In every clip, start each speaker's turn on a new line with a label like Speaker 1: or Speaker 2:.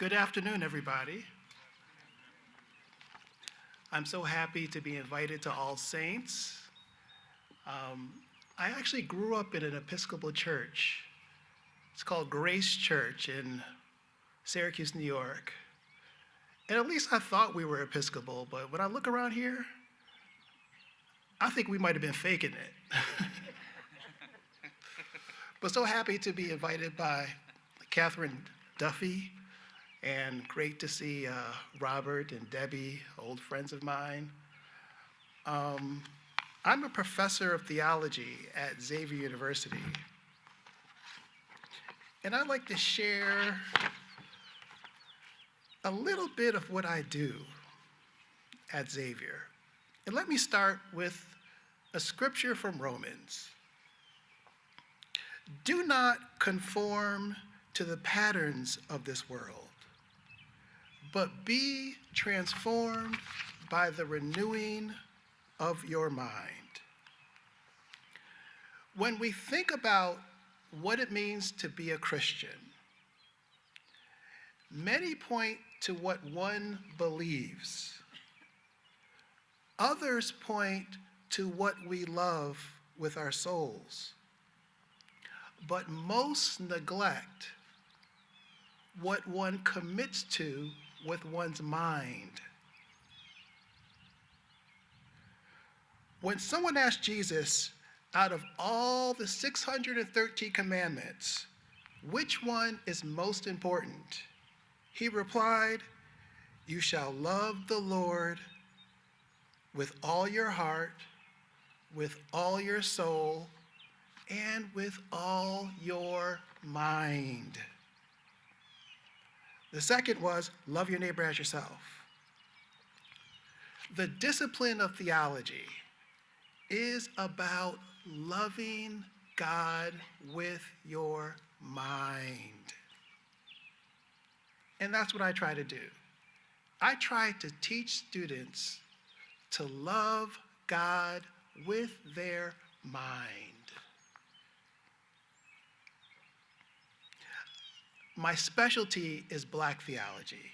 Speaker 1: Good afternoon, everybody. I'm so happy to be invited to All Saints. Um, I actually grew up in an Episcopal church. It's called Grace Church in Syracuse, New York. And at least I thought we were Episcopal, but when I look around here, I think we might have been faking it. But so happy to be invited by Catherine Duffy, and great to see Robert and Debbie, old friends of mine. I'm a professor of theology at Xavier University. And I'd like to share a little bit of what I do at Xavier. And let me start with a scripture from Romans. Do not conform to the patterns of this world, but be transformed by the renewing of your mind. When we think about what it means to be a Christian, many point to what one believes. Others point to what we love with our souls. But most neglect what one commits to with one's mind. When someone asked Jesus, out of all the 613 commandments, which one is most important? He replied, you shall love the Lord with all your heart, with all your soul, and with all your mind. The second was, love your neighbor as yourself. The discipline of theology is about loving God with your mind. And that's what I try to do. I try to teach students to love God with their mind. My specialty is Black theology,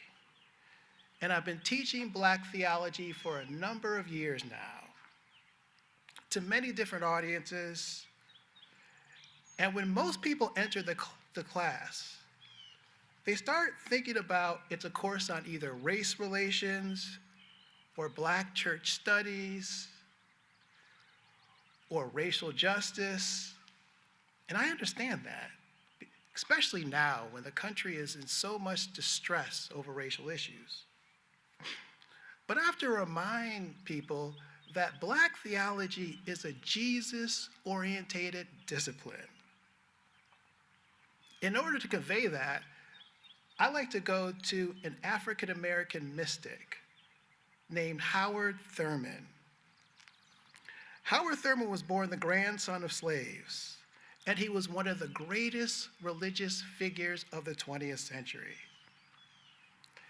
Speaker 1: and I've been teaching Black theology for a number of years now to many different audiences. And when most people enter the class, they start thinking about it's a course on either race relations or Black church studies or racial justice, and I understand that. Especially now when the country is in so much distress over racial issues. But I have to remind people that Black theology is a Jesus-orientated discipline. In order to convey that, I like to go to an African-American mystic named Howard Thurman. Howard Thurman was born the grandson of slaves, and he was one of the greatest religious figures of the 20th century.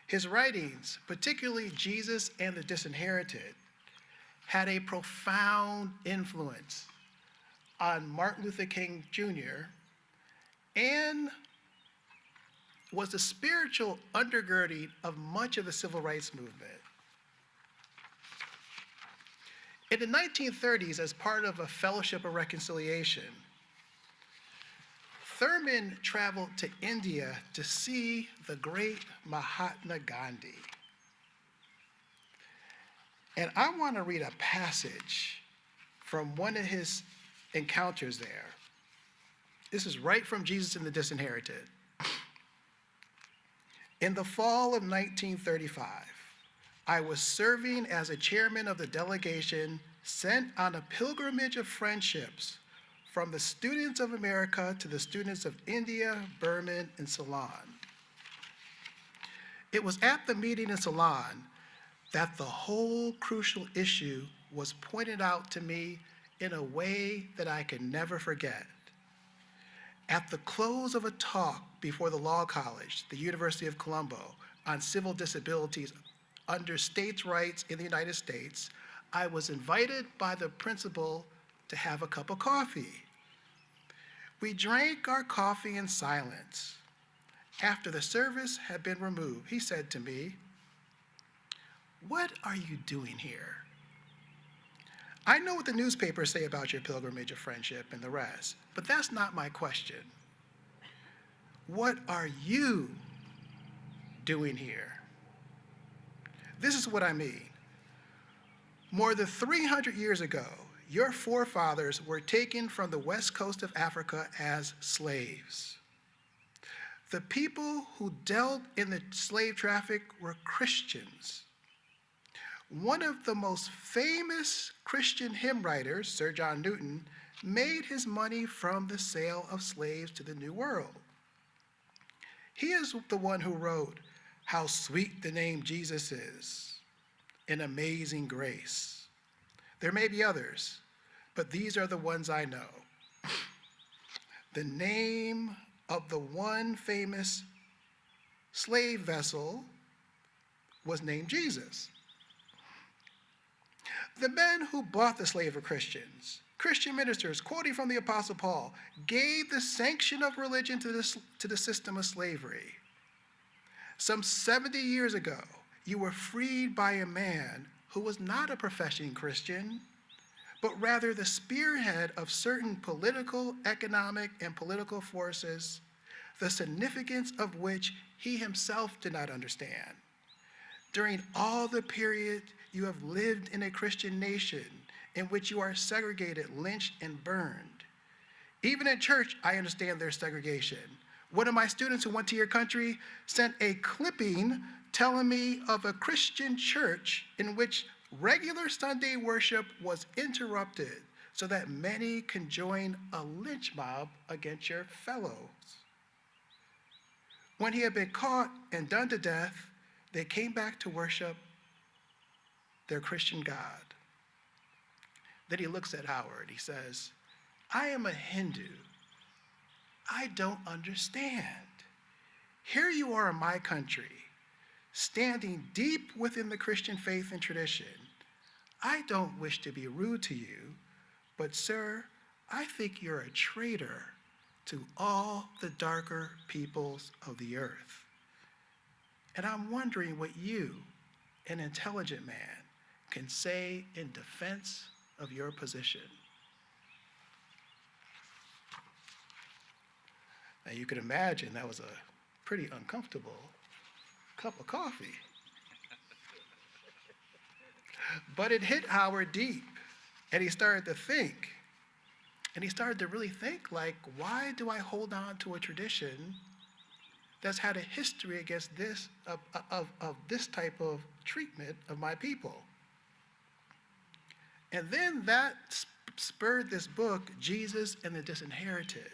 Speaker 1: His writings, particularly Jesus and the Disinherited, had a profound influence on Martin Luther King Jr. and was the spiritual undergirding of much of the civil rights movement. In the 1930s, as part of a Fellowship of Reconciliation, Thurman traveled to India to see the great Mahatma Gandhi. And I want to read a passage from one of his encounters there. This is right from Jesus and the Disinherited. In the fall of 1935, I was serving as a chairman of the delegation sent on a pilgrimage of friendships from the students of America to the students of India, Burma, and Ceylon. It was at the meeting in Ceylon that the whole crucial issue was pointed out to me in a way that I can never forget. At the close of a talk before the Law College, the University of Colombo, on civil disabilities under states' rights in the United States, I was invited by the principal to have a cup of coffee. We drank our coffee in silence. After the service had been removed, he said to me, "What are you doing here? I know what the newspapers say about your pilgrimage of friendship and the rest, but that's not my question. What are you doing here?" This is what I mean. More than 300 years ago, your forefathers were taken from the west coast of Africa as slaves. The people who dealt in the slave traffic were Christians. One of the most famous Christian hymn writers, Sir John Newton, made his money from the sale of slaves to the New World. He is the one who wrote, "How sweet the name Jesus is, an amazing grace." There may be others, but these are the ones I know. The name of the one famous slave vessel was named Jesus. The men who bought the slave were Christians. Christian ministers, quoting from the Apostle Paul, gave the sanction of religion to the system of slavery. Some 70 years ago, you were freed by a man who was not a professing Christian, but rather the spearhead of certain political, economic, and political forces, the significance of which he himself did not understand. During all the period you have lived in a Christian nation in which you are segregated, lynched, and burned. Even in church, I understand their segregation. One of my students who went to your country sent a clipping telling me of a Christian church in which regular Sunday worship was interrupted so that many can join a lynch mob against your fellows. When he had been caught and done to death, they came back to worship their Christian God. Then he looks at Howard. He says, "I am a Hindu. I don't understand. Here you are in my country, standing deep within the Christian faith and tradition. I don't wish to be rude to you, but sir, I think you're a traitor to all the darker peoples of the earth. And I'm wondering what you, an intelligent man, can say in defense of your position." Now you can imagine that was a pretty uncomfortable cup of coffee. But it hit Howard deep, and he started to think. And he started to really think, like, why do I hold on to a tradition that's had a history against this, of this type of treatment of my people? And then that spurred this book, Jesus and the Disinherited.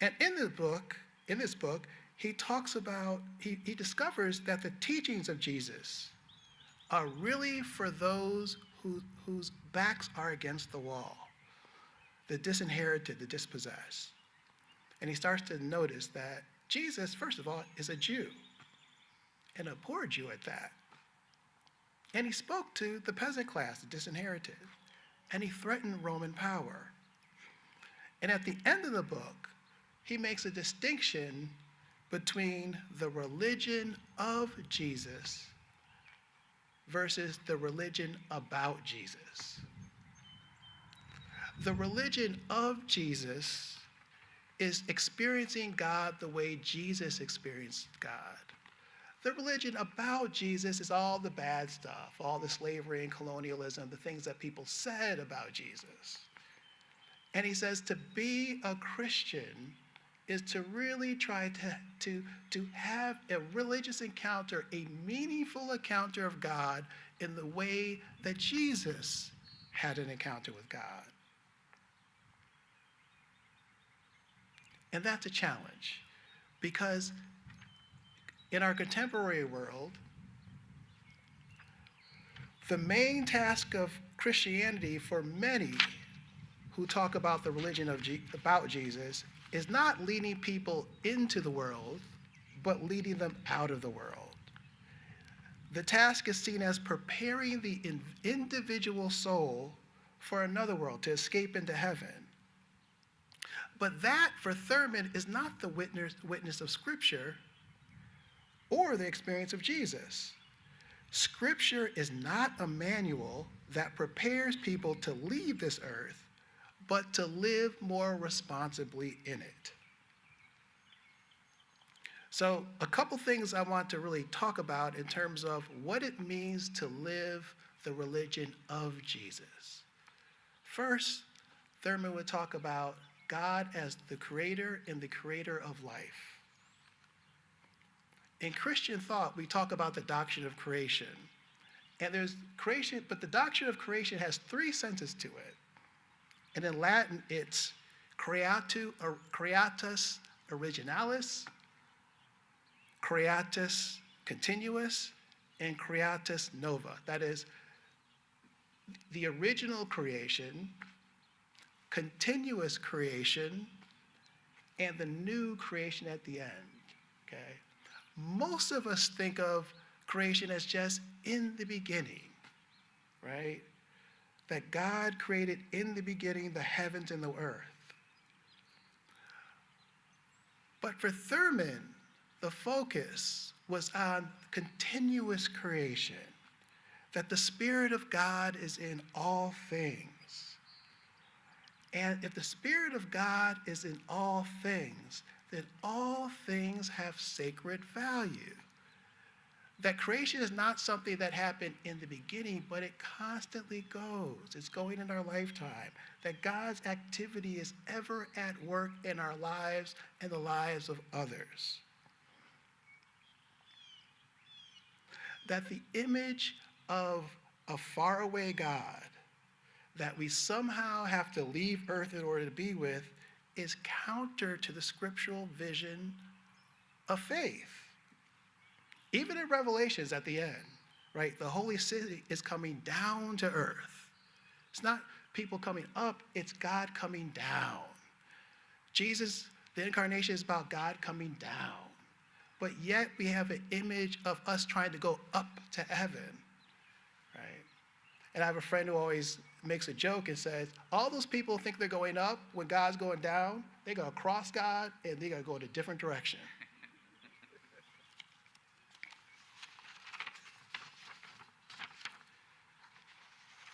Speaker 1: And in this book, he talks about, he discovers that the teachings of Jesus are really for those whose backs are against the wall, the disinherited, the dispossessed. And he starts to notice that Jesus, first of all, is a Jew, and a poor Jew at that. And he spoke to the peasant class, the disinherited, and he threatened Roman power. And at the end of the book, he makes a distinction between the religion of Jesus versus the religion about Jesus. The religion of Jesus is experiencing God the way Jesus experienced God. The religion about Jesus is all the bad stuff, all the slavery and colonialism, the things that people said about Jesus. And he says to be a Christian is to really try to have a religious encounter, a meaningful encounter of God in the way that Jesus had an encounter with God. And that's a challenge, because in our contemporary world, the main task of Christianity for many who talk about the religion about Jesus is not leading people into the world, but leading them out of the world. The task is seen as preparing the individual soul for another world, to escape into heaven. But that, for Thurman, is not the witness of Scripture or the experience of Jesus. Scripture is not a manual that prepares people to leave this earth, but to live more responsibly in it. So a couple things I want to really talk about in terms of what it means to live the religion of Jesus. First, Thurman would talk about God as the creator and the creator of life. In Christian thought, we talk about the doctrine of creation. And there's creation, but the doctrine of creation has three senses to it. And in Latin, it's creatus originalis, creatus continuus, and creatus nova. That is, the original creation, continuous creation, and the new creation at the end, okay? Most of us think of creation as just in the beginning, right? That God created in the beginning the heavens and the earth. But for Thurman, the focus was on continuous creation, that the Spirit of God is in all things. And if the Spirit of God is in all things, then all things have sacred value. That creation is not something that happened in the beginning, but it constantly goes. It's going in our lifetime. That God's activity is ever at work in our lives and the lives of others. That the image of a faraway God that we somehow have to leave earth in order to be with is counter to the scriptural vision of faith. Even in Revelations at the end, right, the holy city is coming down to earth. It's not people coming up, it's God coming down. Jesus, the incarnation is about God coming down. But yet we have an image of us trying to go up to heaven, right? And I have a friend who always makes a joke and says, all those people think they're going up when God's going down. They're going to cross God and they're going to go in a different direction.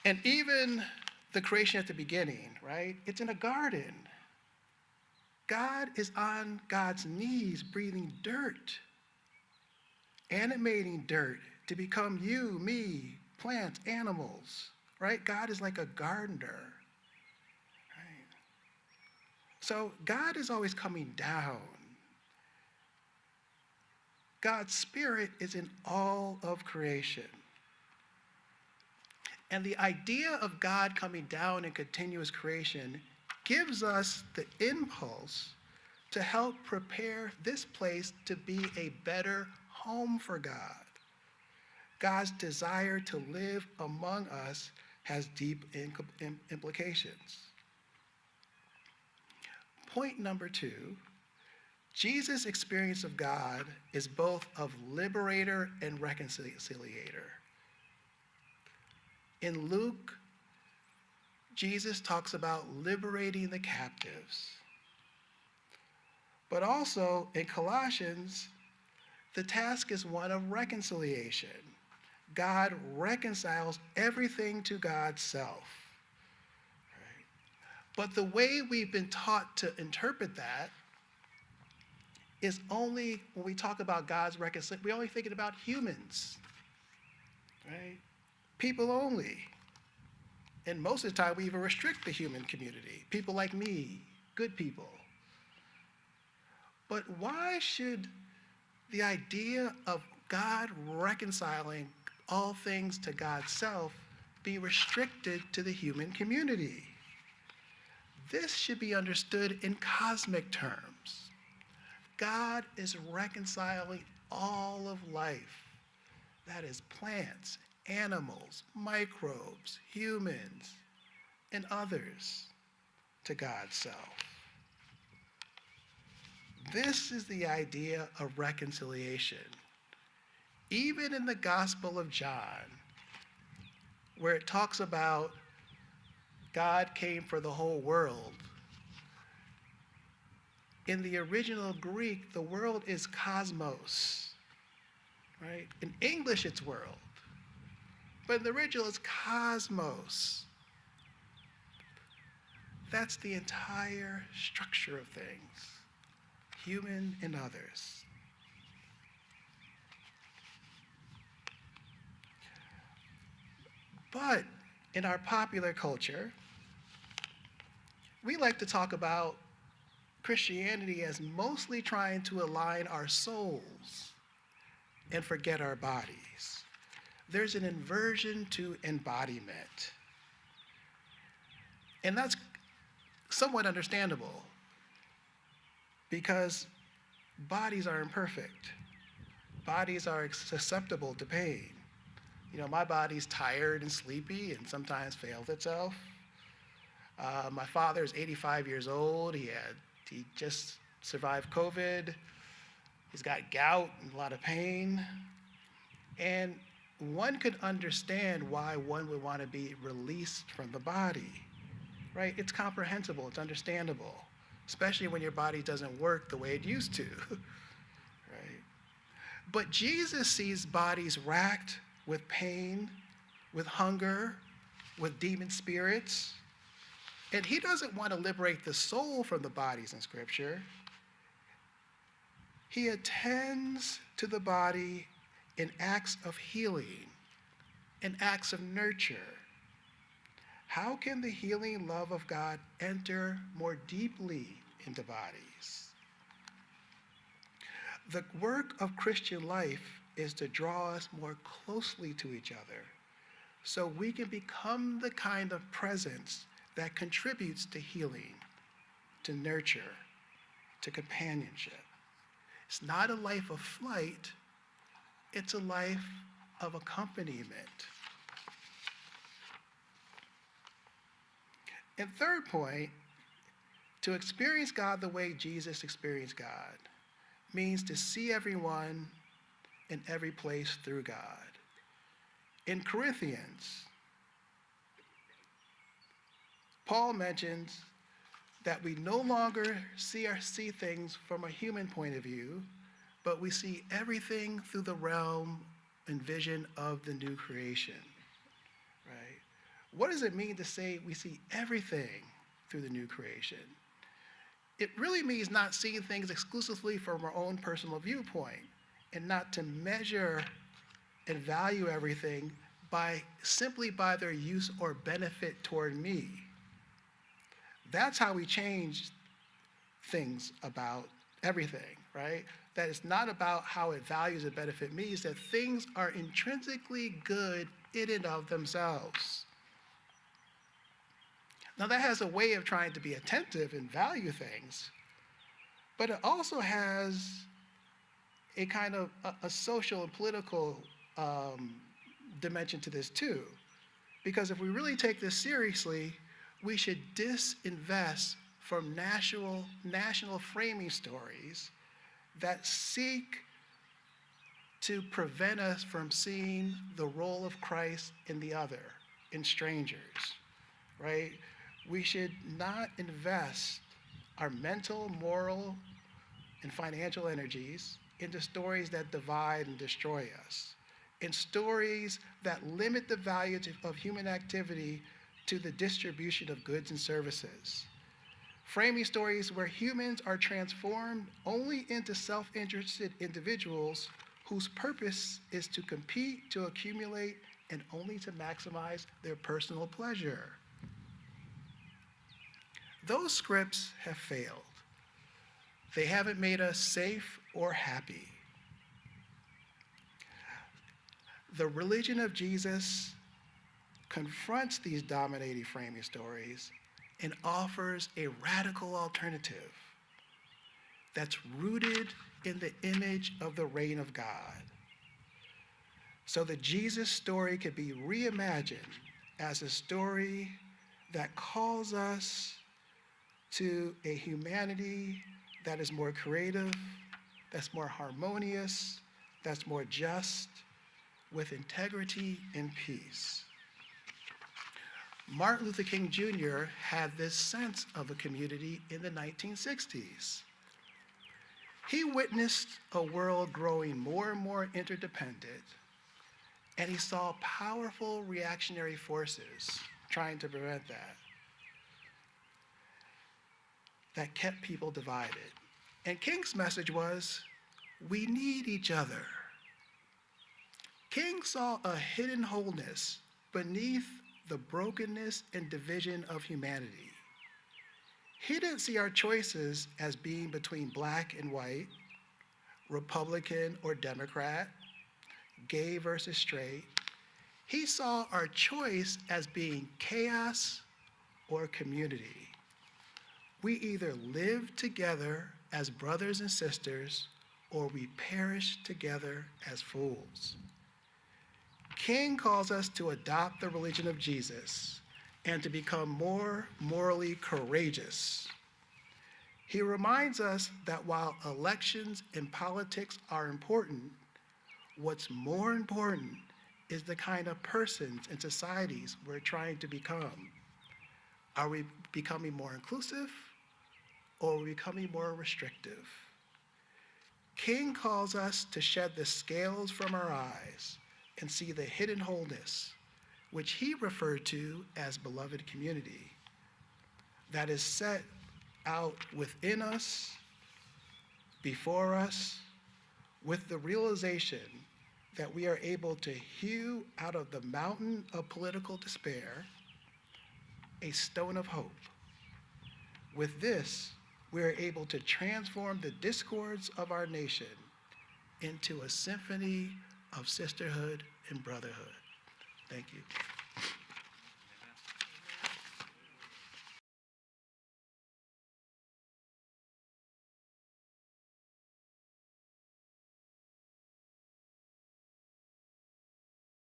Speaker 1: And even the creation at the beginning, right? It's in a garden. God is on God's knees breathing dirt, animating dirt to become you, me, plants, animals, right? God is like a gardener, right? So God is always coming down. God's Spirit is in all of creation. And the idea of God coming down in continuous creation gives us the impulse to help prepare this place to be a better home for God. God's desire to live among us has deep implications. Point number 2, Jesus' experience of God is both of liberator and reconciliator. In Luke, Jesus talks about liberating the captives. But also in Colossians, the task is one of reconciliation. God reconciles everything to God's self. Right? But the way we've been taught to interpret that is only when we talk about God's reconciliation, we're only thinking about humans, right? People only. And most of the time, we even restrict the human community. People like me, good people. But why should the idea of God reconciling all things to God's self be restricted to the human community? This should be understood in cosmic terms. God is reconciling all of life. That is plants, animals, microbes, humans, and others to God's self. This is the idea of reconciliation. Even in the Gospel of John, where it talks about God came for the whole world, In the original Greek, the world is cosmos, right? In English, it's world. But in the original, it's cosmos. That's the entire structure of things, human and others. But in our popular culture, we like to talk about Christianity as mostly trying to align our souls and forget our bodies. There's an inversion to embodiment. And that's somewhat understandable because bodies are imperfect. Bodies are susceptible to pain. You know, my body's tired and sleepy and sometimes fails itself. My father's 85 years old. He just survived COVID. He's got gout and a lot of pain. And one could understand why one would want to be released from the body, right? It's comprehensible, it's understandable, especially when your body doesn't work the way it used to, right? But Jesus sees bodies racked with pain, with hunger, with demon spirits, and he doesn't want to liberate the soul from the bodies in Scripture. He attends to the body in acts of healing, in acts of nurture. How can the healing love of God enter more deeply into bodies? The work of Christian life is to draw us more closely to each other so we can become the kind of presence that contributes to healing, to nurture, to companionship. It's not a life of flight, it's a life of accompaniment. And third point, to experience God the way Jesus experienced God means to see everyone in every place through God. In Corinthians, Paul mentions that we no longer see things from a human point of view, but we see everything through the realm and vision of the new creation, right? What does it mean to say we see everything through the new creation? It really means not seeing things exclusively from our own personal viewpoint and not to measure and value everything simply by their use or benefit toward me. That's how we change things about everything, right? That it's not about how it values and benefit me, it's that things are intrinsically good in and of themselves. Now that has a way of trying to be attentive and value things, but it also has a kind of a social and political dimension to this too. Because if we really take this seriously, we should disinvest from national framing stories that seek to prevent us from seeing the role of Christ in the other, in strangers, right? We should not invest our mental, moral, and financial energies into stories that divide and destroy us, in stories that limit the value of human activity to the distribution of goods and services. Framing stories where humans are transformed only into self-interested individuals whose purpose is to compete, to accumulate, and only to maximize their personal pleasure. Those scripts have failed. They haven't made us safe or happy. The religion of Jesus confronts these dominating framing stories and offers a radical alternative that's rooted in the image of the reign of God. So the Jesus story could be reimagined as a story that calls us to a humanity that is more creative, that's more harmonious, that's more just, with integrity and peace. Martin Luther King Jr. had this sense of a community in the 1960s. He witnessed a world growing more and more interdependent, and he saw powerful reactionary forces trying to prevent that kept people divided. And King's message was, we need each other. King saw a hidden wholeness beneath the brokenness and division of humanity. He didn't see our choices as being between black and white, Republican or Democrat, gay versus straight. He saw our choice as being chaos or community. We either live together as brothers and sisters, or we perish together as fools. King calls us to adopt the religion of Jesus and to become more morally courageous. He reminds us that while elections and politics are important, what's more important is the kind of persons and societies we're trying to become. Are we becoming more inclusive, or are we becoming more restrictive? King calls us to shed the scales from our eyes and see the hidden wholeness, which he referred to as beloved community, that is set out within us, before us, with the realization that we are able to hew out of the mountain of political despair a stone of hope. With this, we are able to transform the discords of our nation into a symphony of sisterhood and brotherhood. Thank you.